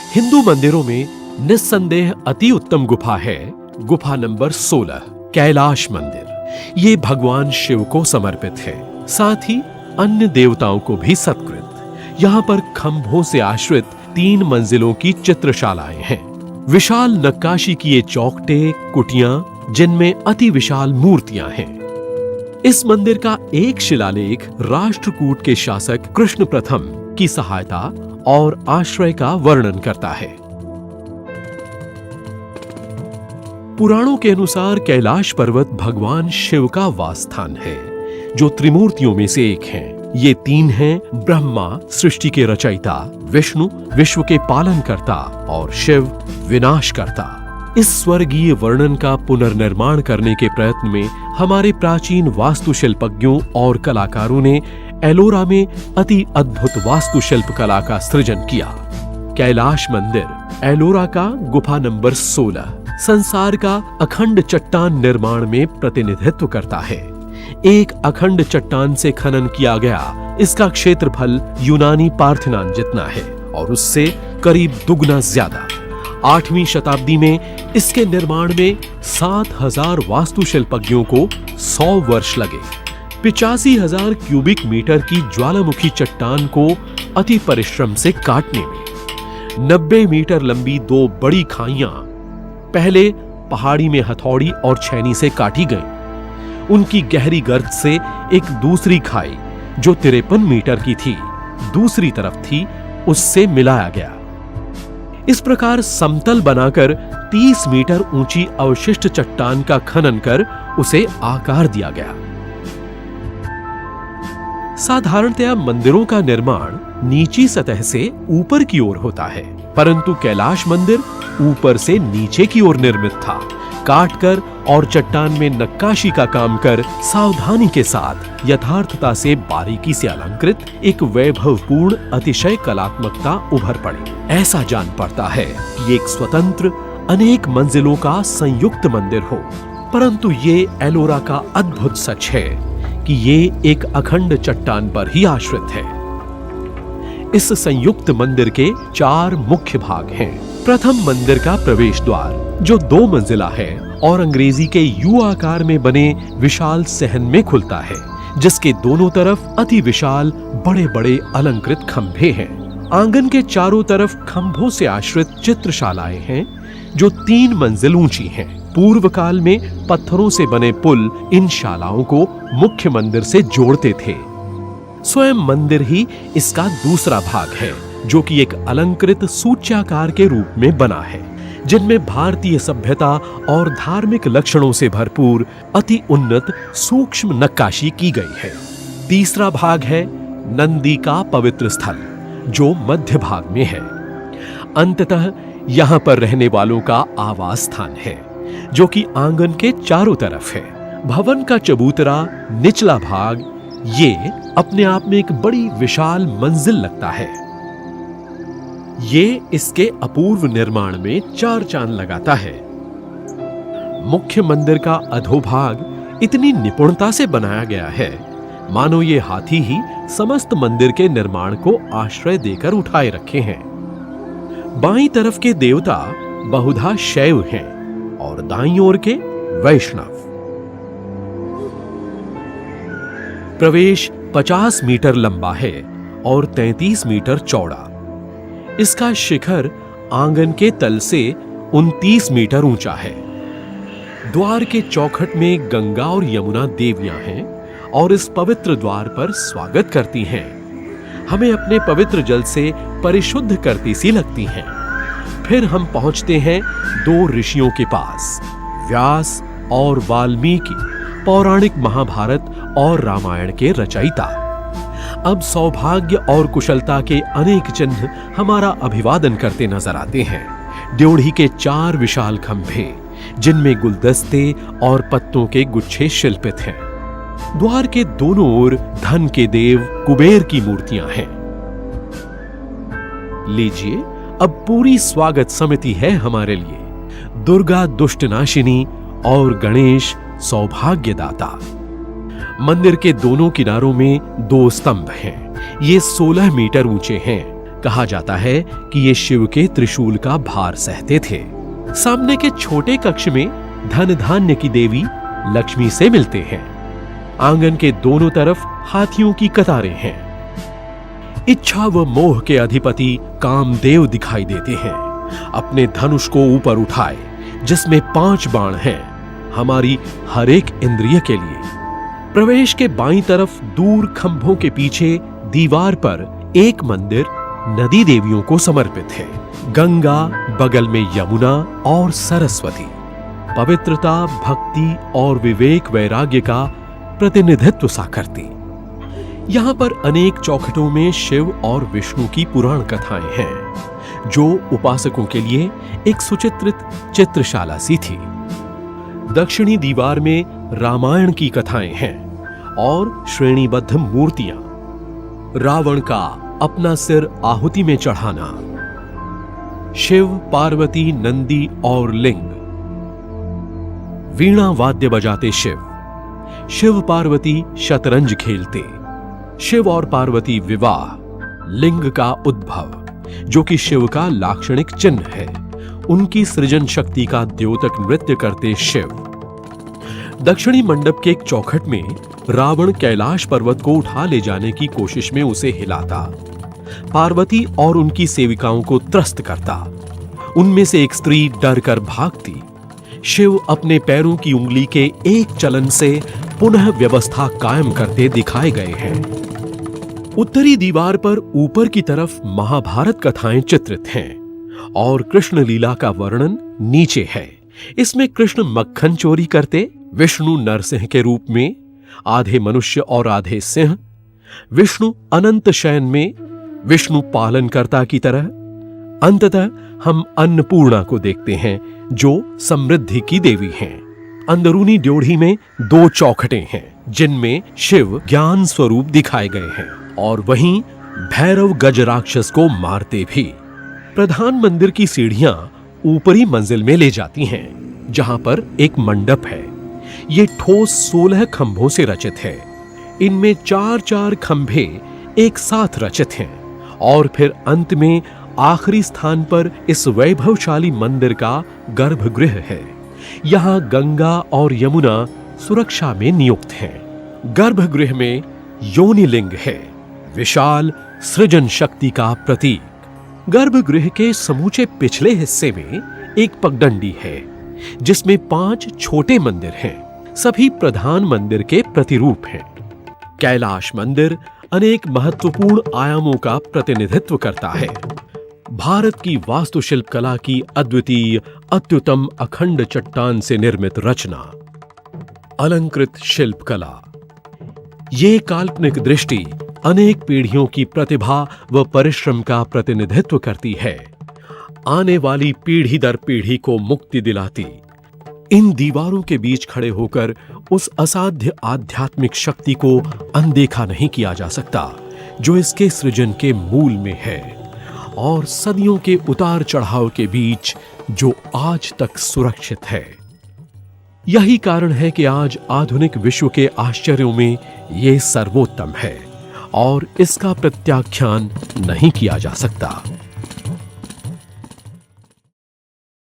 हिंदू मंदिरों में निस्संदेह अति उत्तम गुफा है गुफा नंबर 16 कैलाश मंदिर। ये भगवान शिव को समर्पित है, साथ ही अन्य देवताओं को भी सत्कृत। यहाँ पर खंभों से आश्रित 3 मंजिलों की चित्रशालाएं हैं। विशाल नक्काशी किए चौखटे, कुटियां, जिनमें अति विशाल मूर्तियां हैं। इस मंदिर का एक शिलालेख राष्ट्रकूट के शासक कृष्ण प्रथम की सहायता और आश्रय का वर्णन करता है। पुराणों के अनुसार कैलाश पर्वत भगवान शिव का वास स्थान है, जो त्रिमूर्तियों में से एक हैं। ये 3 हैं, ब्रह्मा सृष्टि के रचयिता, विष्णु विश्व के पालन करता और शिव विनाशकर्ता। इस स्वर्गीय वर्णन का पुनर्निर्माण करने के प्रयत्न में हमारे प्राचीन वास्तुशिल्पज्ञों और कलाकारों ने एलोरा में अति अद्भुत वास्तुशिल्प कला का सृजन किया। कैलाश मंदिर एलोरा का गुफा नंबर 16 संसार का अखंड चट्टान निर्माण में प्रतिनिधित्व करता है। एक अखंड चट्टान से खनन किया गया इसका क्षेत्रफल यूनानी पार्थेनॉन जितना है और उससे करीब दुगना ज्यादा। 8वीं शताब्दी में इसके निर्माण में 7000 वास्तुशिल्पज्ञों को 100 वर्ष लगे। 85,000 क्यूबिक मीटर की ज्वालामुखी चट्टान को अति परिश्रम से काटने में 90 मीटर लंबी 2 बड़ी खाइयां पहले पहाड़ी में हथौड़ी और छैनी से काटी गईं। उनकी गहरी गर्त से एक दूसरी खाई जो 53 मीटर की थी, दूसरी तरफ थी, उससे मिलाया गया। इस प्रकार समतल बनाकर 30 मीटर ऊंची अवशिष्ट चट्टान का खनन कर उसे आकार दिया गया। साधारणतया मंदिरों का निर्माण नीची सतह से ऊपर की ओर होता है, परंतु कैलाश मंदिर ऊपर से नीचे की ओर निर्मित था। काटकर और चट्टान में नक्काशी का काम कर सावधानी के साथ यथार्थता से बारीकी से अलंकृत एक वैभवपूर्ण अतिशय कलात्मकता उभर पड़ी। ऐसा जान पड़ता है कि एक स्वतंत्र अनेक मंजिलों का संयुक्त मंदिर हो, परंतु ये एलोरा का अद्भुत सच है कि ये एक अखंड चट्टान पर ही आश्रित है। इस संयुक्त मंदिर के 4 मुख्य भाग हैं। प्रथम मंदिर का प्रवेश द्वार जो 2 मंजिला है और अंग्रेजी के यू आकार में बने विशाल सहन में खुलता है, जिसके दोनों तरफ अति विशाल बड़े बड़े अलंकृत खंभे हैं। आंगन के चारों तरफ खंभों से आश्रित चित्रशालाएं हैं जो 3 मंजिल ऊंची हैं। पूर्व काल में पत्थरों से बने पुल इन शालाओं को मुख्य मंदिर से जोड़ते थे। स्वयं मंदिर ही इसका दूसरा भाग है, जो कि एक अलंकृत सूच्याकार के रूप में बना है, जिनमें भारतीय सभ्यता और धार्मिक लक्षणों से भरपूर अति उन्नत सूक्ष्म नक्काशी की गई है। तीसरा भाग है नंदी का पवित्र स्थल, जो मध्य भाग में है। अंततः यहाँ पर रहने वालों का आवास स्थान है, जो कि आंगन के चारों तरफ है। भवन का चबूतरा निचला भाग ये अपने आप में एक बड़ी विशाल मंजिल लगता है। ये इसके अपूर्व निर्माण में 4 चांद लगाता है। मुख्य मंदिर का अधोभाग इतनी निपुणता से बनाया गया है मानो ये हाथी ही समस्त मंदिर के निर्माण को आश्रय देकर उठाए रखे हैं। बाईं तरफ के देवता बहुधा शैव हैं और दाईं ओर के वैष्णव। प्रवेश 50 मीटर लंबा है और 33 मीटर चौड़ा। इसका शिखर आंगन के तल से 29 मीटर ऊंचा है। द्वार के चौखट में गंगा और यमुना देवियां हैं और इस पवित्र द्वार पर स्वागत करती हैं। हमें अपने पवित्र जल से परिशुद्ध करती सी लगती हैं। फिर हम पहुंचते हैं 2 ऋषियों के पास, व्यास और वाल्मीकि, पौराणिक महाभारत और रामायण के रचयिता। अब सौभाग्य और कुशलता के अनेक चिन्ह हमारा अभिवादन करते नजर आते हैं। ड्योढ़ी के 4 विशाल खंभे, जिनमें गुलदस्ते और पत्तों के गुच्छे शिल्पित हैं। द्वार के दोनों ओर धन के देव कुबेर की मूर्तियां हैं। लीजिए, अब पूरी स्वागत समिति है हमारे लिए। दुर्गा दुष्टनाशिनी और गणेश सौभाग्यदाता। मंदिर के दोनों किनारों में 2 स्तंभ हैं। ये 16 मीटर ऊंचे हैं। कहा जाता है कि ये शिव के त्रिशूल का भार सहते थे। सामने के छोटे कक्ष में धन धान्य की देवी लक्ष्मी से मिलते हैं। आंगन के दोनों तरफ हाथियों की कतारें हैं। इच्छा व मोह के अधिपति कामदेव दिखाई देते हैं, अपने धनुष को ऊपर उठाए जिसमें 5 बाण हैं, हमारी हर एक इंद्रिय के लिए। प्रवेश के बाईं तरफ दूर खंभों के पीछे दीवार पर एक मंदिर नदी देवियों को समर्पित है। गंगा, बगल में यमुना और सरस्वती पवित्रता, भक्ति और विवेक वैराग्य का प्रतिनिधित्व सा करती। यहां पर अनेक चौखटों में शिव और विष्णु की पुराण कथाएं हैं, जो उपासकों के लिए एक सुचित्रित चित्रशाला सी थी। दक्षिणी दीवार में रामायण की कथाएं हैं और श्रेणीबद्ध मूर्तियां। रावण का अपना सिर आहुति में चढ़ाना, शिव, पार्वती, नंदी और लिंग। वीणा वाद्य बजाते शिव, शिव पार्वती शतरंज खेलते, शिव और पार्वती विवाह, लिंग का उद्भव जो कि शिव का लाक्षणिक चिन्ह है, उनकी सृजन शक्ति का द्योतक नृत्य करते शिव। दक्षिणी मंडप के एक चौखट में रावण कैलाश पर्वत को उठा ले जाने की कोशिश में उसे हिलाता, पार्वती और उनकी सेविकाओं को त्रस्त करता। उनमें से एक स्त्री डर कर भागती। शिव अपने पैरों की उंगली के एक चलन से पुनः व्यवस्था कायम करते दिखाए गए हैं। उत्तरी दीवार पर ऊपर की तरफ महाभारत कथाएं चित्रित हैं और कृष्ण लीला का वर्णन नीचे है। इसमें कृष्ण मक्खन चोरी करते, विष्णु नरसिंह के रूप में, आधे मनुष्य और आधे सिंह, विष्णु अनंत शयन में विष्णु पालनकर्ता की तरह। अंततः हम अन्नपूर्णा को देखते हैं जो समृद्धि की देवी हैं। अंदरूनी ड्योढ़ी में 2 चौखटें हैं जिनमें शिव ज्ञान स्वरूप दिखाए गए हैं और वहीं भैरव गज राक्षस को मारते भी। प्रधान मंदिर की सीढ़ियां ऊपरी मंजिल में ले जाती हैं, जहां पर एक मंडप है। ये ठोस 16 खंभों से रचित है। इनमें 4-4 खंभे एक साथ रचित हैं और फिर अंत में आखिरी स्थान पर इस वैभवशाली मंदिर का गर्भगृह है। यहां गंगा और यमुना सुरक्षा में नियुक्त हैं। गर्भगृह में योनिलिंग है, विशाल सृजन शक्ति का प्रतीक। गर्भगृह के समूचे पिछले हिस्से में एक पगडंडी है जिसमें 5 छोटे मंदिर हैं, सभी प्रधान मंदिर के प्रतिरूप हैं। कैलाश मंदिर अनेक महत्वपूर्ण आयामों का प्रतिनिधित्व करता है। भारत की वास्तुशिल्प कला की अद्वितीय, अत्युत्तम अखंड चट्टान से निर्मित रचना, अलंकृत शिल्प कला। ये काल्पनिक दृष्टि अनेक पीढ़ियों की प्रतिभा व परिश्रम का प्रतिनिधित्व करती है, आने वाली पीढ़ी दर पीढ़ी को मुक्ति दिलाती। इन दीवारों के बीच खड़े होकर उस असाध्य आध्यात्मिक शक्ति को अनदेखा नहीं किया जा सकता जो इसके सृजन के मूल में है और सदियों के उतार चढ़ाव के बीच जो आज तक सुरक्षित है। यही कारण है कि आज आधुनिक विश्व के आश्चर्यों में ये सर्वोत्तम है और इसका प्रत्याख्यान नहीं किया जा सकता।